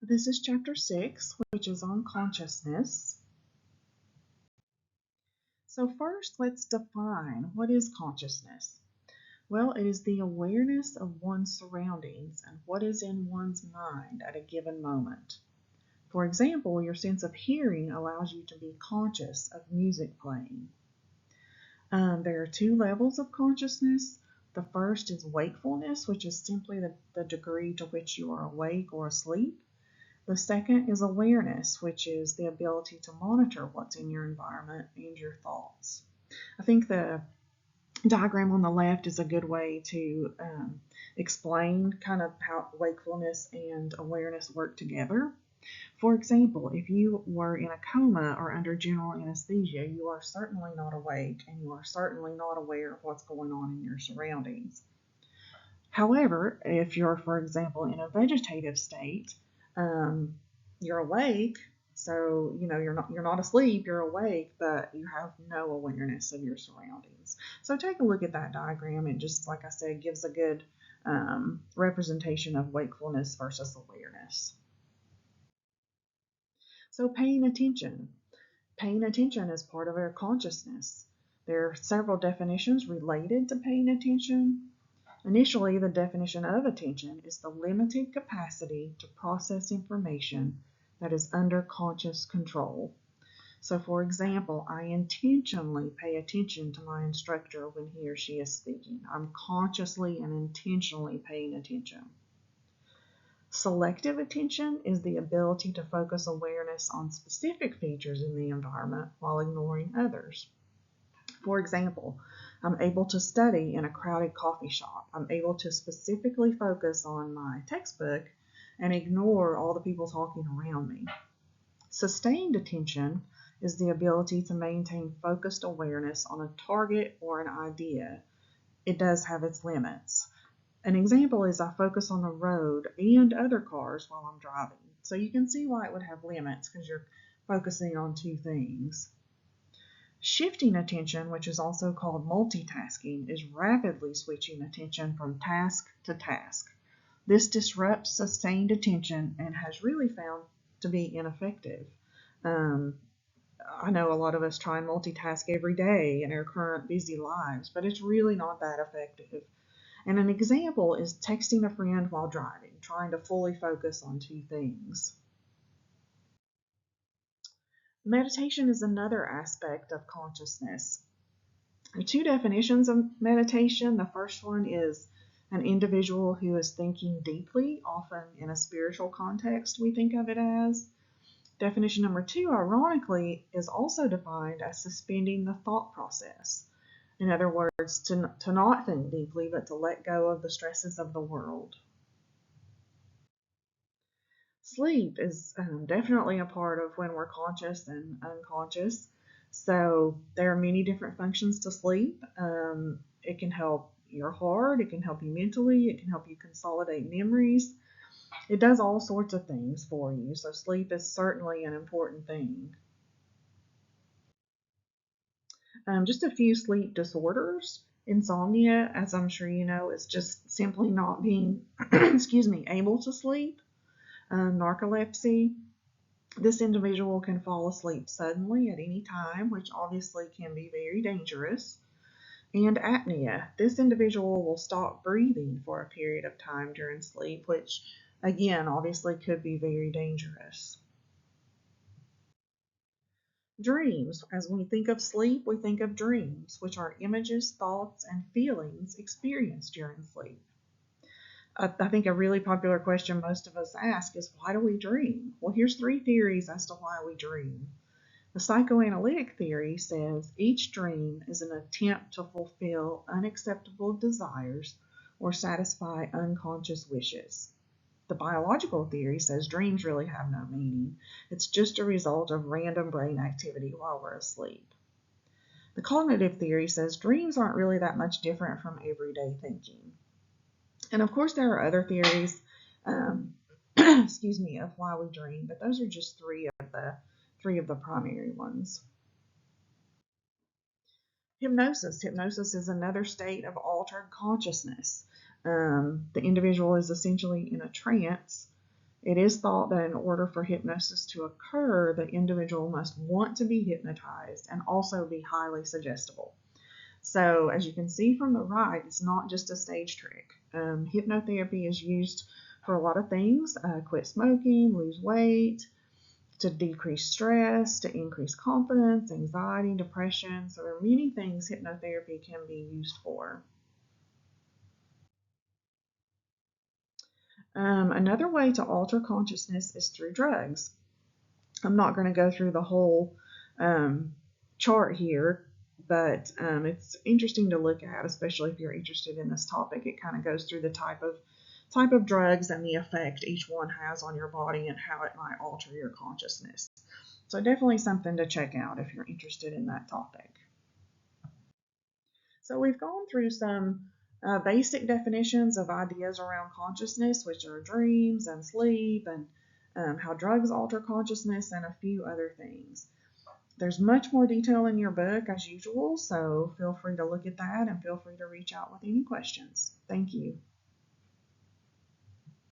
This is chapter 6, which is on consciousness. So first, let's define what is consciousness. Well, it is the awareness of one's surroundings and what is in one's mind at a given moment. For example, your sense of hearing allows you to be conscious of music playing. There are two levels of consciousness. The first is wakefulness, which is simply the degree to which you are awake or asleep. The second is awareness, which is the ability to monitor what's in your environment and your thoughts. I think the diagram on the left is a good way to explain kind of how wakefulness and awareness work together. For example, if you were in a coma or under general anesthesia, you are certainly not awake and you are certainly not aware of what's going on in your surroundings. However, if you're, for example, in a vegetative state, you're awake, so you're not asleep, you're awake, but you have no awareness of your surroundings. So take a look at that diagram. It just, like I said, gives a good representation of wakefulness versus awareness. So paying attention. Paying attention is part of our consciousness. There are several definitions related to paying attention. Initially, the definition of attention is the limited capacity to process information that is under conscious control. So, for example, I intentionally pay attention to my instructor when he or she is speaking. I'm consciously and intentionally paying attention. Selective attention is the ability to focus awareness on specific features in the environment while ignoring others. For example, I'm able to study in a crowded coffee shop. I'm able to specifically focus on my textbook and ignore all the people talking around me. Sustained attention is the ability to maintain focused awareness on a target or an idea. It does have its limits. An example is I focus on the road and other cars while I'm driving. So you can see why it would have limits because you're focusing on two things. Shifting attention, which is also called multitasking, is rapidly switching attention from task to task. This disrupts sustained attention and has really found to be ineffective. I know a lot of us try and multitask every day in our current busy lives, but it's really not that effective. And an example is texting a friend while driving, trying to fully focus on two things. Meditation is another aspect of consciousness. There are two definitions of meditation. The first one is an individual who is thinking deeply, often in a spiritual context, we think of it as. Definition number 2, ironically, is also defined as suspending the thought process. In other words, to not think deeply, but to let go of the stresses of the world. Sleep is definitely a part of when we're conscious and unconscious. So there are many different functions to sleep. It can help your heart, it can help you mentally, it can help you consolidate memories. It does all sorts of things for you. So sleep is certainly an important thing. Just a few sleep disorders. Insomnia, as I'm sure you know, is just simply not being able to sleep. Narcolepsy. This individual can fall asleep suddenly at any time, which obviously can be very dangerous. And apnea. This individual will stop breathing for a period of time during sleep, which again obviously could be very dangerous. Dreams. As we think of sleep, we think of dreams, which are images, thoughts, and feelings experienced during sleep. I think a really popular question most of us ask is, why do we dream? Well, here's 3 theories as to why we dream. The psychoanalytic theory says each dream is an attempt to fulfill unacceptable desires or satisfy unconscious wishes. The biological theory says dreams really have no meaning. It's just a result of random brain activity while we're asleep. The cognitive theory says dreams aren't really that much different from everyday thinking. And of course, there are other theories, of why we dream, but those are just three of the primary ones. Hypnosis. Hypnosis is another state of altered consciousness. The individual is essentially in a trance, It is thought that in order for hypnosis to occur, the individual must want to be hypnotized and also be highly suggestible. So, as you can see from the right, it's not just a stage trick. Hypnotherapy is used for a lot of things: quit smoking, lose weight, to decrease stress, to increase confidence, anxiety, depression. So, there are many things hypnotherapy can be used for. Another way to alter consciousness is through drugs. I'm not going to go through the whole chart here, but it's interesting to look at, especially if you're interested in this topic. It kind of goes through the type of drugs and the effect each one has on your body and how it might alter your consciousness. So definitely something to check out if you're interested in that topic. So we've gone through some basic definitions of ideas around consciousness, which are dreams and sleep, and how drugs alter consciousness, and a few other things. There's much more detail in your book as usual, so feel free to look at that and feel free to reach out with any questions. Thank you.